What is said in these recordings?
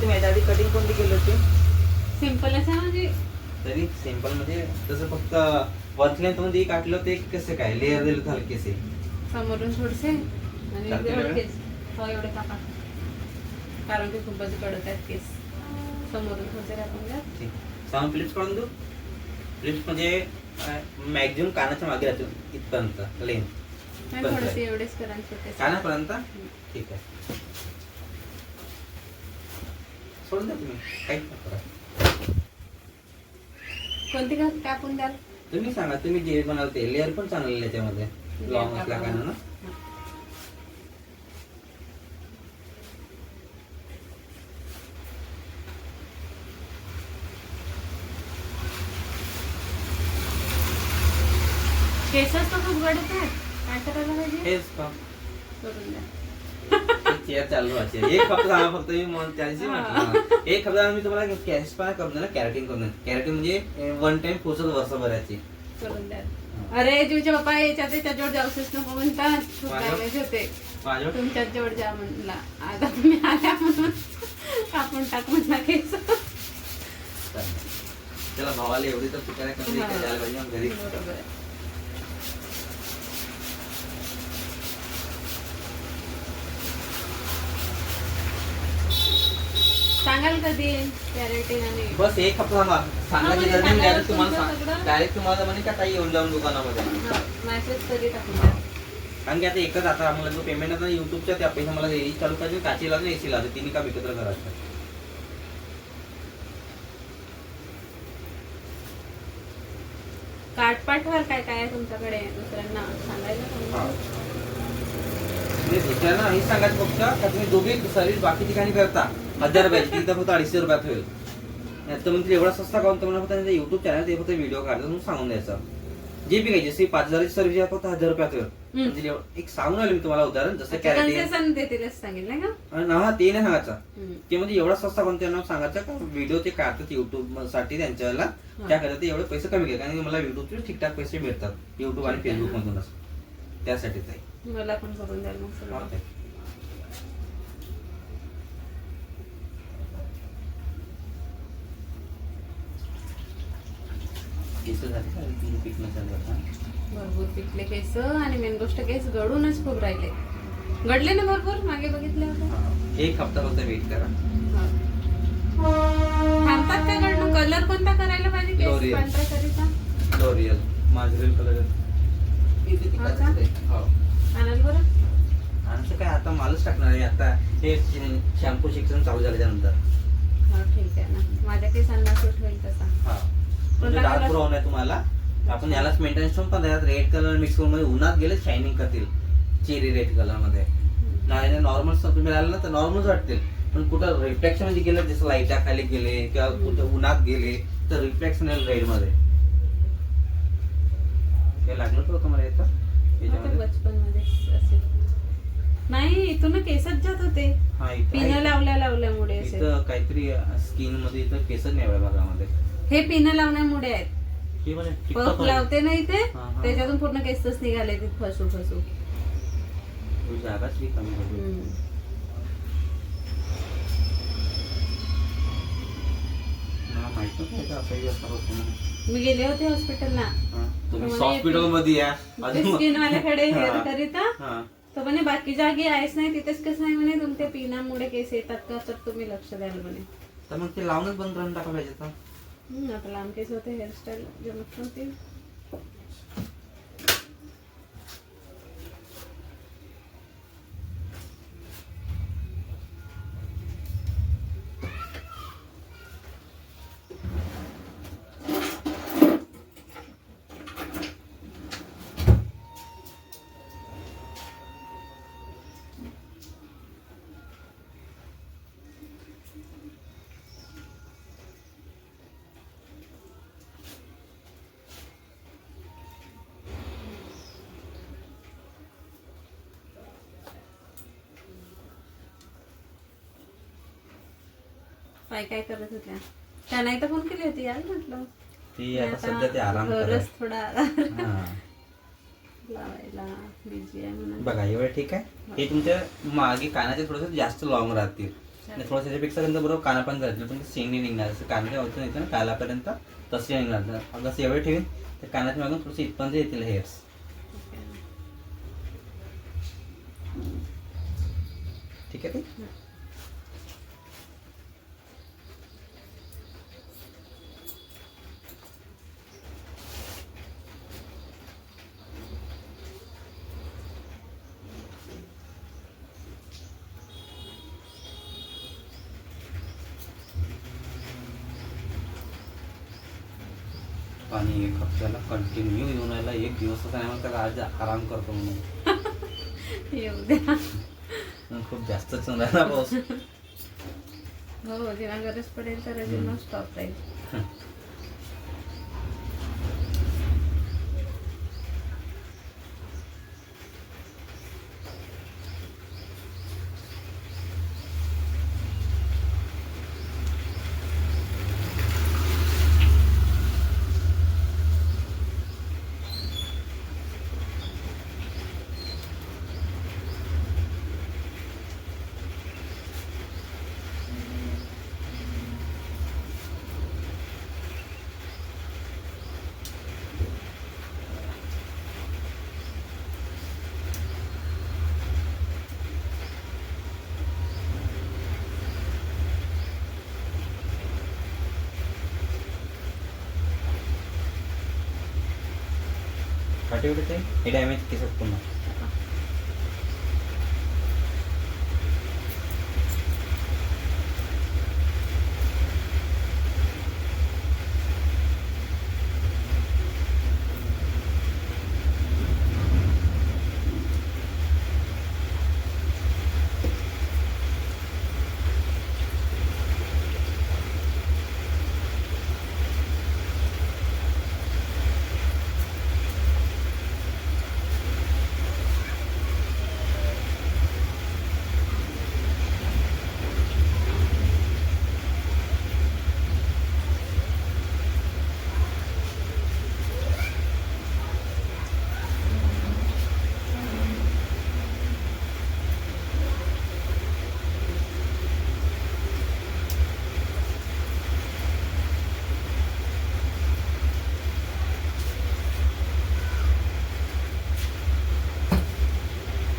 तुम्ही याच्या आधी कटिंग कोणती केली होती? सिंपल असं म्हणजे तरी सिंपल म्हणजे तसं फक्त वन लेंथ मध्ये काढलं ते कसं काय लेअर दिलं हलकेसे समोरून थोडेसे आणि चालतील एवढे एवढे? केस हो एवढे कापा कारण की खूपच कडक आहेत केस समोरून थोडेसे टाकून द्या. ठीक साऊंड फ्लिप्स काढून देऊ. फ्लिप्स म्हणजे मॅक्झिमम कानाच्या मागे राहतो इथपर्यंत लेंथ नाही थोडेसे एवढेच करा आणि छोटे कानापर्यंत. ठीक आहे सोडून द्या तुम्ही काहीच नको करा. कोणती का कापून द्याल? तुम्ही सांगा तुम्ही जे म्हणाल ते लेअर पण चांगले त्याच्यामध्ये लॉंग असला काना ना. केसच तर खूप गडत आहेत काय करायला पाहिजे हेच का करून द्या. चेअर चालू व्हायचे एक हप्ता सांगा फक्त मी त्याची म्हटलं एक हप्ता मी तुम्हाला कॅश पण करून देणार कॅरेटिंग करून देणार. कॅरेटिंग म्हणजे वन टाइम पोचत वर्षभराची करून द्या. अरे तुझ्या पप्पा याच्या त्याच्याजवळ जाऊच नको म्हणतात खूप डॅमेज होते माझ्यावर तुमच्याच जवळ जा म्हणला आता तुम्ही आल्या म्हणून कापून टाक म्हणला केस. त्याला भावाला एवढी तर चुकायला कमी द्यायला पाहिजे मग घरी. बरोबर आहे. सांगाल कधी कॅरेटिंग आणि बस एक हप्ता सांगायची गरज नाही. डायरेक्ट तुम्हाला सगळं? डायरेक्ट तुम्हाला म्हणे का ताई येऊन जाऊन दुकानामध्ये. मेसेज कधी टाकून द्या. कारण की आता एकच आता आम्हाला जो पेमेंट आता युट्यूबच्या त्या पैसा मला एसी चालू पाहिजे काची लागते एसी लागते तिन्ही काम एकत्र करायचं. कार्ड पाठवाल काय काय आहे तुमच्याकडे दुसऱ्यांना सांगायला सांगा. दुसऱ्यांना हेच सांगायचं फक्त का तुम्ही दोघे सर्विस बाकी ठिकाणी करता 1000 रुपयाची तिथं फक्त 250 रुपयात होईल. तर म्हणजे एवढा सस्ता काउंट तर मला फक्त युट्यूब चॅनल ते फक्त व्हिडिओ काढतो म्हणून सांगून द्यायचं. जे बी काही जसे 5000 ची सर्व्हिस आहे फक्त 1000 रुपयात होईल. म्हणजे एक सांगून आलो मी तुम्हाला उदाहरण जसं कन्सेशन देतीलच सांगितलं का हा ते नाही सांगायचं ते म्हणजे एवढा सस्ता कोणत्या नाव सांगायचं का व्हिडिओ ते काढतात युट्यूब साठी त्यांच्याला त्याकरता ते एवढे पैसे कमी घ्या कारण मला युट्यूबचे ठीकठाक पैसे मिळतात युट्यूब आणि फेसबुक मधूनच त्यासाठीच आहे. मला पण करून द्याल मग सगळं. भरपूर पिकले केस आणि मेन गोष्ट केस गळूनच खूप राहिले गडले ना भरपूर मागे बघितले होते. एक हप्ता फक्त वेट करा. थांबतात का गळणं? कलर कोणता करायला पाहिजे केस पांढरा करीता? लॉरियल माझरेल कलर आणाल बरं आमचं काय आता मालच टाकणार आहे आता हे शॅम्पू शिक्षण चालू झालं त्यानंतर. हा ठीक आहे ना माझ्या केसांना सूट होईल तसा. हा म्हणजे डार्क ब्राऊन आहे तुम्हाला आपण यालाच मेंटेनन्स पण यात रेड कलर मिक्स करून मध्ये उन्हात गेले शायनिंग करतील चेरी रेड कलर मध्ये. नाही नॉर्मल तुम्ही राहिलं ना तर नॉर्मलच वाटतील पण कुठं रिफ्लेक्शन मध्ये गेलं जसं लाईटा खाली गेले किंवा कुठं उन्हात गेले तर रिफ्लेक्शन येईल रेड मध्ये. काय लागलं होतं मला येतं बचपन मध्ये असेल नाही इथून केसच जात होते पिन लावल्यामुळे इथं काहीतरी स्किन मध्ये इथं केसच नाही भागामध्ये हे पिन लावण्यामुळे आहेत. पफ लावते ना इथे त्याच्यातून पूर्ण केसच निघाले ते फसू जागाच कमी होती. मी गेले होते हॉस्पिटलला हॉस्पिटल मध्ये स्किन वाल्याकडे हेअर करिता तर म्हणे बाकी जागी आहेच नाही तिथेच कसं नाही म्हणे तुमच्या पिनामुळे केस येतात का तर तुम्ही लक्ष द्याल म्हणे. तर मग ते लावूनच बंद करून टाका पाहिजे तर. आता लांब केस होते हेअरस्टाईल जमत नव्हती. काय करत होत्या त्या नाही तर फोन केली होती यार म्हटलं ती आता सध्या ते आराम करत थोडा लावायला बिझी आहे म्हणून. बघा एवढं ठीक आहे. हे तुमच्या मागे कानाचे थोडंसं जास्त लॉंग राहतील आणि थोडंसं त्याच्यापेक्षा बरोबर कानापर्यंत जायचं, पण शेंग नाही निघणार. जसं कांदे होतं येतं ना कालापर्यंत तसे निघणार. अगं जसं एवढे ठेवीन तर कानाच्या मागून थोडंसं इथपर्यंत येतील हेअर्स. ठीक आहे ते. पाणी एक हप्त्याला कंटिन्यू येऊन राहिला. एक दिवस नाही मग त्याला आज आराम करतो म्हणून. येऊ द्या. खूप जास्तच येऊन राहिला पाऊस. हो, जेव्हा गरज पडेल तर अजून मग स्टॉप राहील. फाटी उडते हे डॅमेज केसात पुन्हा.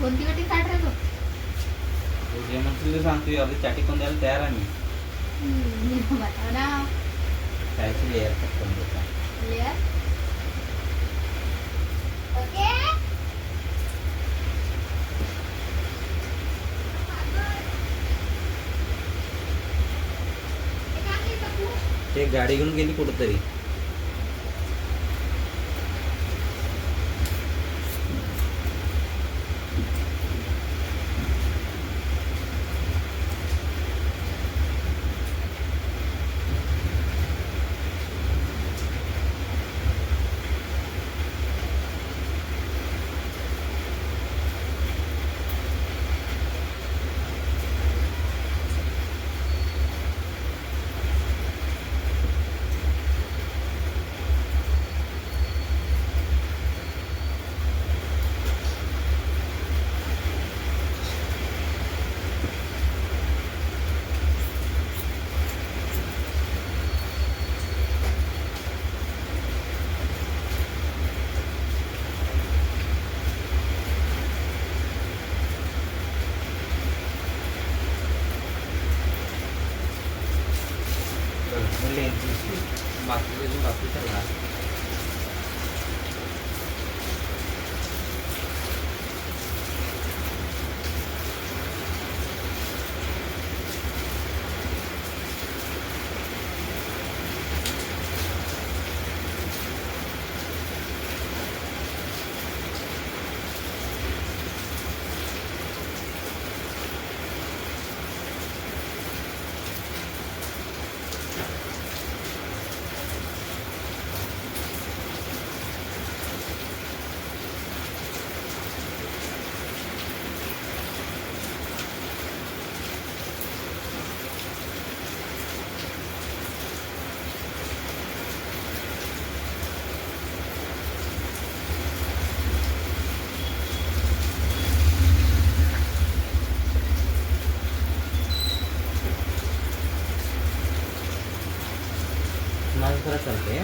कोणती वाटी काढ रे बघ. जे म्हणतो सांगतो अर्धी चाटी कोण द्यायला तयार आहे मी. बटाटा खायची लेअर करून देता. Layer okay. ते गाडी घेऊन गेली कुठंतरी. बाकीच्या लहान माझं खरं चालते.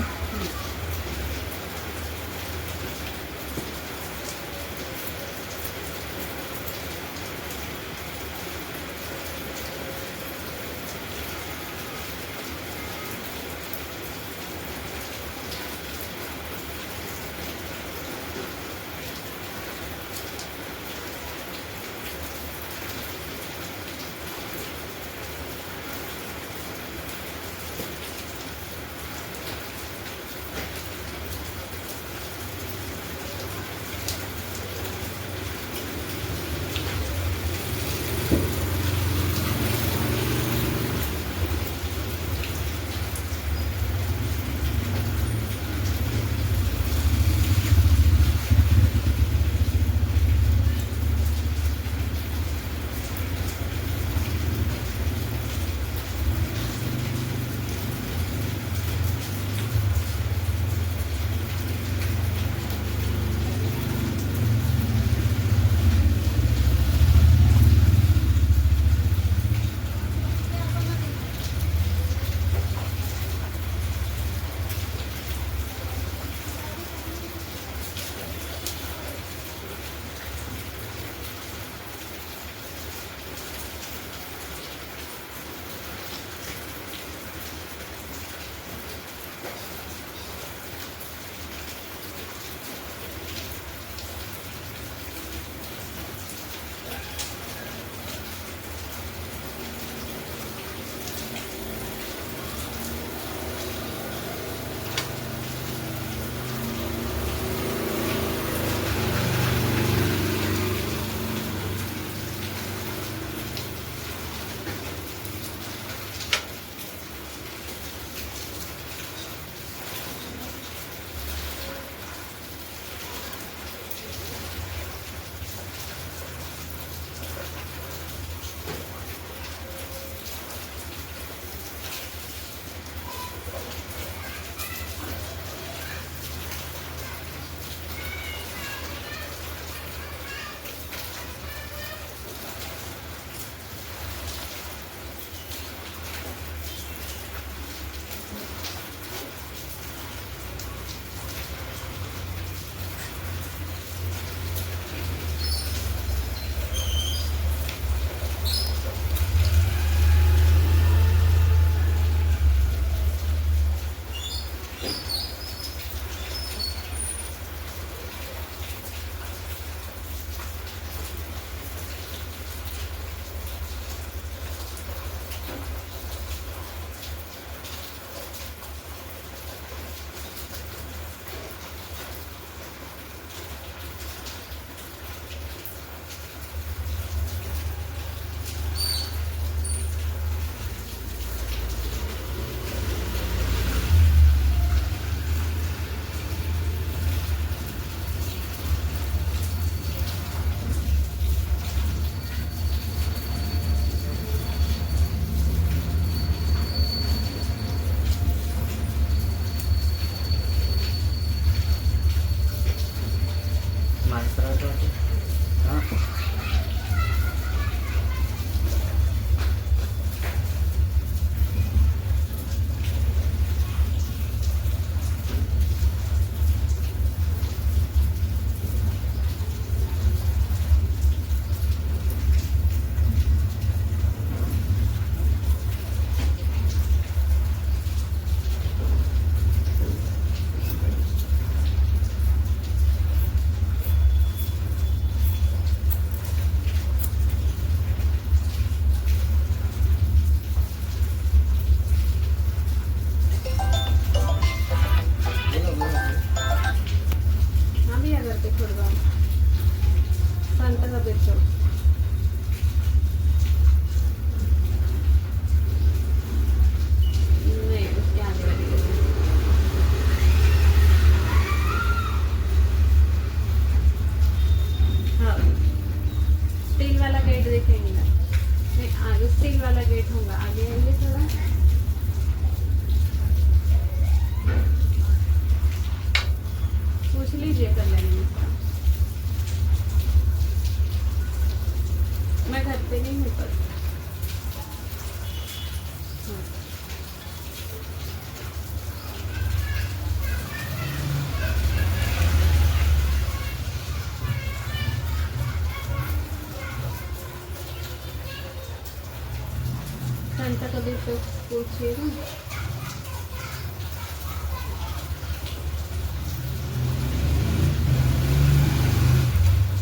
आता कधी तो स्कूलची ना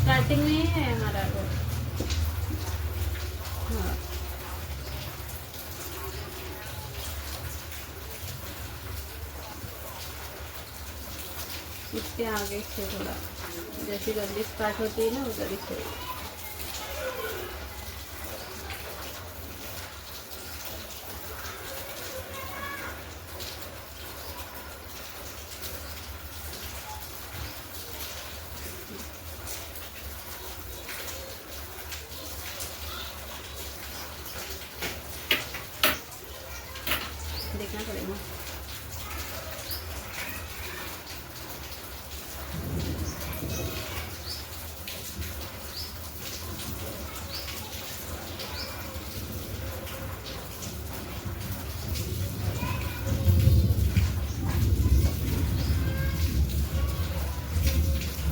स्टार्टिंग में ही है हमारा वो। हाँ इसके आगे से थोड़ा जैसी गली स्टार्ट होती है ना उधर ही से। देखना पड़ेगा।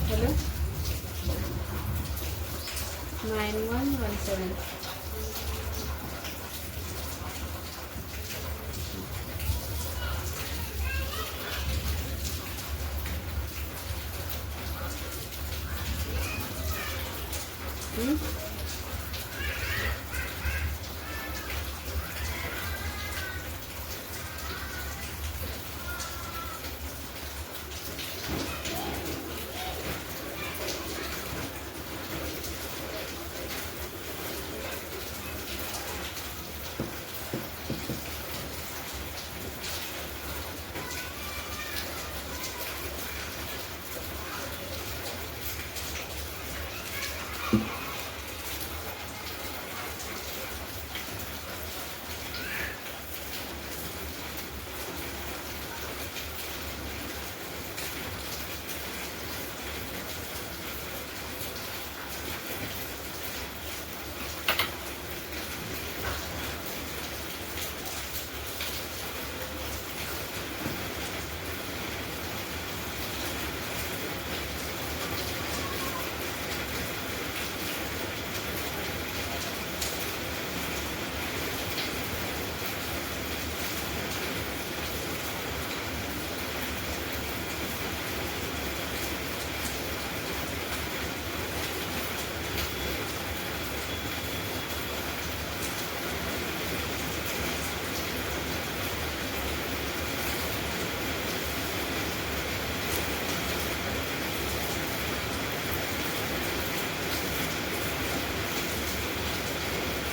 हेलो 9117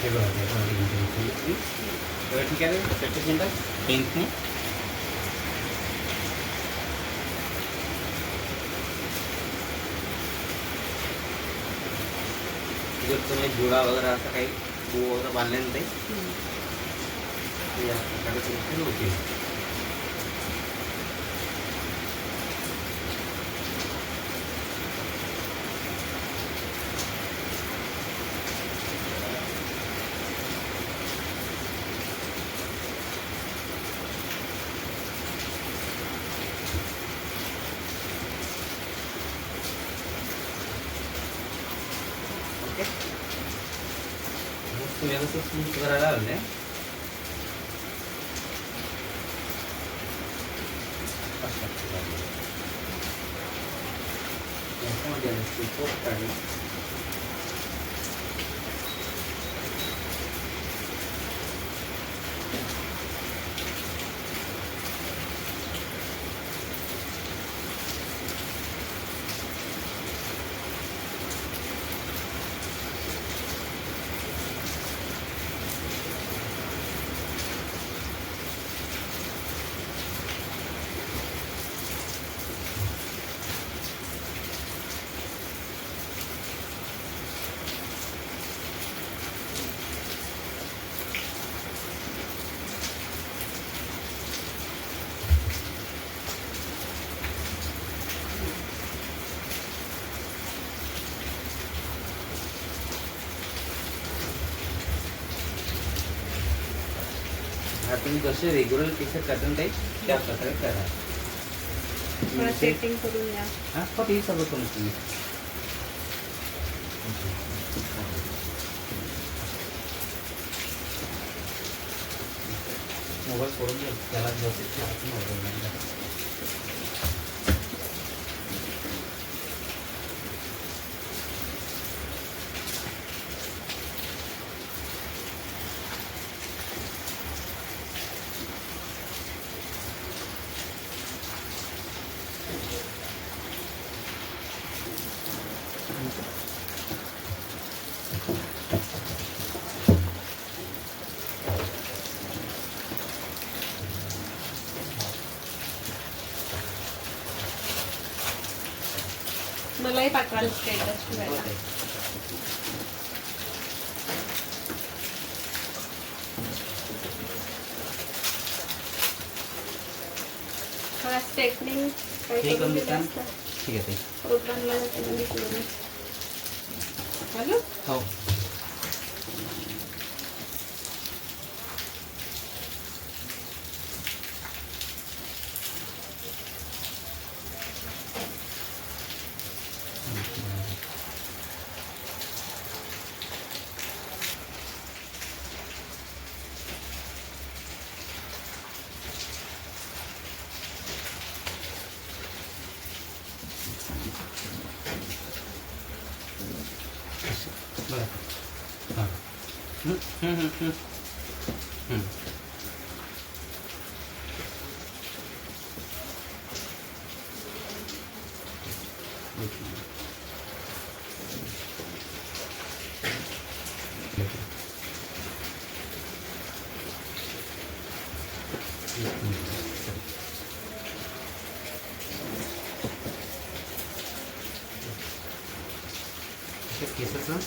हे बघा ठीक आहे प्रॅक्टिस सेंटर 10th में जर तुम्ही जुडा वगैरे असं काही बो वगैरे बांधलेलं ते या प्रकारे होते. व्यवस्थित स्मूथ करायला लागले. तुम्ही जसे रेग्युलर टी-शर्ट करता ते त्या प्रकारे करा. थोडं सेटिंग करून या. हां फक्त हे सगळं करून तुम्ही मोबाईल सोडून घे त्याला व्यवस्थित ठेवायचं मोबाईल. मलाही पाठवाल स्टेटस ठेवायला. ओके. मला स्ट्रेटनिंग हे करून देता? ठीक आहे ते. प्रोग्रामला जाते म्हणजे पूर्ण. हॅलो हो. बरं. हां. हं, हं, हं, हं. हं. केसाचं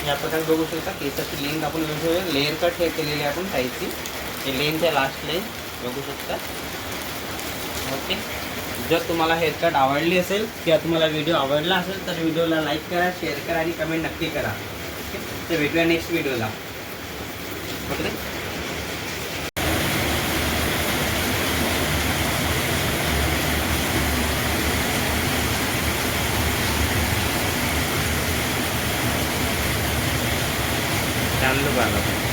या प्रकारे बघू शकता. केसाची लेंथ आपण लेअर कट हे केलेली आहे आपण साईजची. हे लेंथच्या लास्ट लेंथ बघू शकता. ओके. जर तुम्हाला हेअरकट आवडली असेल किंवा तुम्हाला व्हिडिओ आवडला असेल तर व्हिडिओला लाईक करा, शेअर करा आणि कमेंट नक्की करा. ओके. तर भेटूया नेक्स्ट व्हिडिओला. ओके. चांगलं बघा.